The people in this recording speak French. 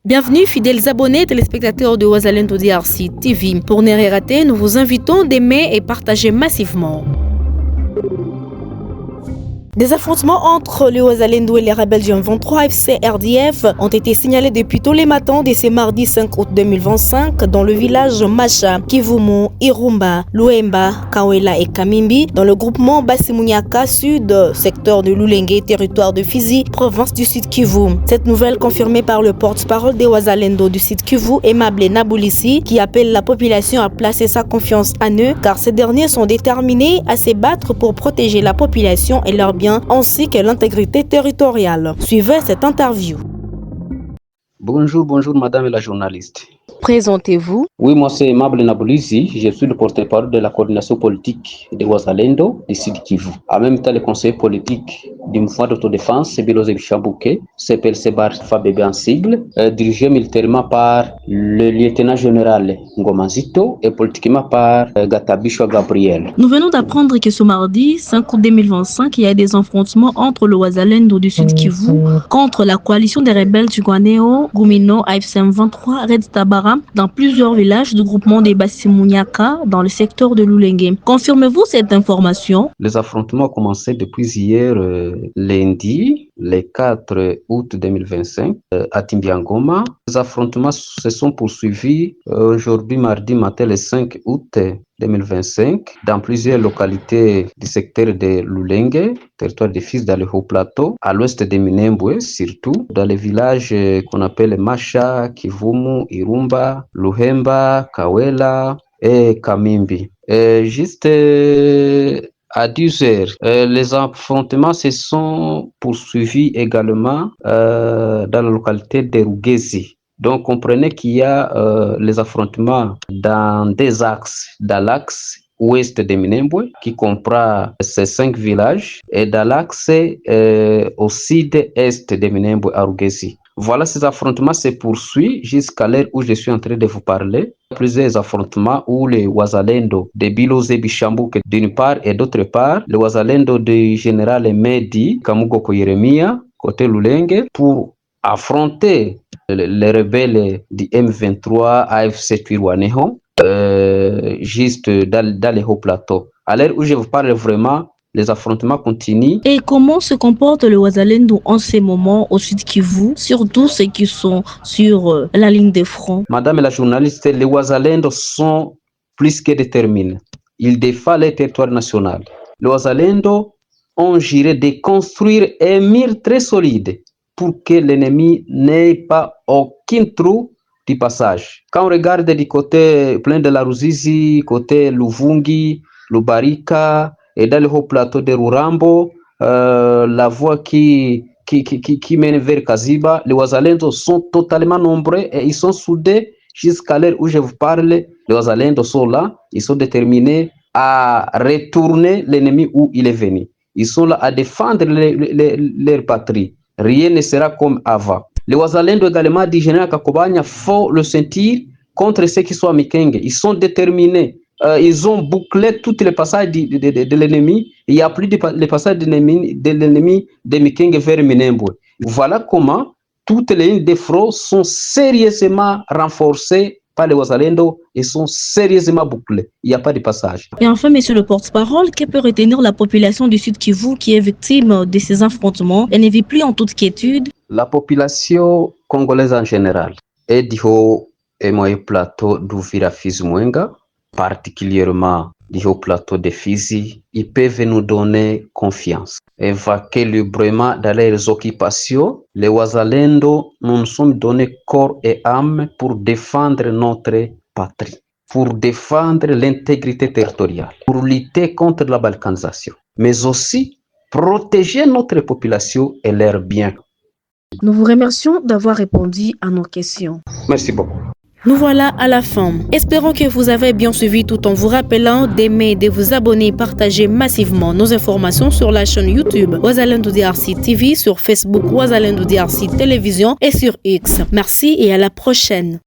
Bienvenue fidèles abonnés téléspectateurs de Wazalendo DRC TV. Pour ne rien rater, nous vous invitons d'aimer et partager massivement. Des affrontements entre les Wazalendo et les rebelles du M23 FC RDF ont été signalés depuis tôt les matins de ce mardi 5 août 2025 dans le village Macha, Kivumu, Irumba, Luemba, Kawela et Kamimbi dans le groupement Basimunyaka Sud, secteur de Lulenge, territoire de Fizi, province du Sud Kivu. Cette nouvelle confirmée par le porte-parole des Wazalendo du Sud Kivu, Aimable Naboulissi, qui appelle la population à placer sa confiance en eux car ces derniers sont déterminés à se battre pour protéger la population et leurs biens ainsi que l'intégrité territoriale. Suivez cette interview. Bonjour madame la journaliste. Présentez-vous. Oui, moi c'est Aimable Naboulissi, je suis le porte-parole de la coordination politique de Wazalendo du Sud Kivu. En même temps, le conseiller politique du mouvement d'autodéfense, Bilozé Bichabouké, s'appelle Sebar Fabébé en sigle, dirigé militairement par le lieutenant-général Ngomazito et politiquement par Gatabishwa Gabriel. Nous venons d'apprendre que ce mardi 5 août 2025, il y a des affrontements entre le Wazalendo du Sud Kivu contre la coalition des rebelles du Guanéo, Gumino, AFC M23, Red Tabara, dans plusieurs villages du groupement des Basimunyaka dans le secteur de Lulenge. Confirmez-vous cette information? Les affrontements ont commencé depuis hier lundi, le 4 août 2025, à Timbiangoma. Les affrontements se sont poursuivis aujourd'hui mardi matin, le 5 août 2025, dans plusieurs localités du secteur de Lulenge, territoire des Fizi dans le Haut-Plateau, à l'ouest de Minembwe, surtout, dans les villages qu'on appelle Macha, Kivumu, Irumba, Luemba, Kawela et Kamimbi. Juste à 10 heures, les affrontements se sont poursuivis également dans la localité de Rugezi. Donc, comprenez qu'il y a les affrontements dans des axes, dans l'axe ouest de Minembwe, qui comprend ces 5 villages, et dans l'axe au sud-est de Minembwe à Rugezi. Voilà, ces affrontements se poursuivent jusqu'à l'heure où je suis en train de vous parler. Plusieurs affrontements où les Wazalendo de Bilozé Bichabouké d'une part et d'autre part, le Wazalendo du général Medi Kamugoko Yeremia, côté Lulenge, pour affronter les rebelles du M23 AFC Twirwaneho, juste dans les hauts plateaux. À l'heure où je vous parle vraiment, les affrontements continuent. Et comment se comporte le Wazalendo en ces moments au Sud Kivu, surtout ceux qui sont sur la ligne de front? Madame la journaliste, les Wazalendo sont plus que déterminés. Ils défendent le territoire national. Les Wazalendo ont juré de construire un mur très solide pour que l'ennemi n'ait pas aucun trou du passage. Quand on regarde du côté plein de la Ruzizi, côté Luvungi, Lubarika, et dans le haut plateau de Rurambo, la voie qui mène vers Kaziba, les Wazalendo sont totalement nombreux et ils sont soudés jusqu'à l'heure où je vous parle. Les Wazalendo sont là, ils sont déterminés à retourner l'ennemi où il est venu. Ils sont là à défendre leur patrie. Rien ne sera comme avant. Les Wazalendo également du général Kakobanya faut le sentir contre ceux qui sont à Mikenge. Ils sont déterminés. Ils ont bouclé tous les passages de l'ennemi. Il n'y a plus de passages de l'ennemi de Mikenge vers Minembwe. Voilà comment toutes les lignes de front sont sérieusement renforcées par les Wazalendo et sont sérieusement bouclées. Il n'y a pas de passage. Et enfin, monsieur le porte-parole, que peut retenir la population du Sud Kivu qui est victime de ces affrontements et ne vit plus en toute quiétude? La population congolaise en général est du haut et moyen plateau d'Uvira Fizi Mwenga, particulièrement du haut plateau de Fizi, ils peuvent nous donner confiance. Vaquer librement dans leurs occupations, les Wazalendo nous sommes donnés corps et âme pour défendre notre patrie, pour défendre l'intégrité territoriale, pour lutter contre la balkanisation, mais aussi protéger notre population et leurs biens. Nous vous remercions d'avoir répondu à nos questions. Merci beaucoup. Nous voilà à la fin. Espérons que vous avez bien suivi tout en vous rappelant d'aimer, de vous abonner et partager massivement nos informations sur la chaîne YouTube Wazalendo DRC TV, sur Facebook Wazalendo DRC Télévision et sur X. Merci et à la prochaine.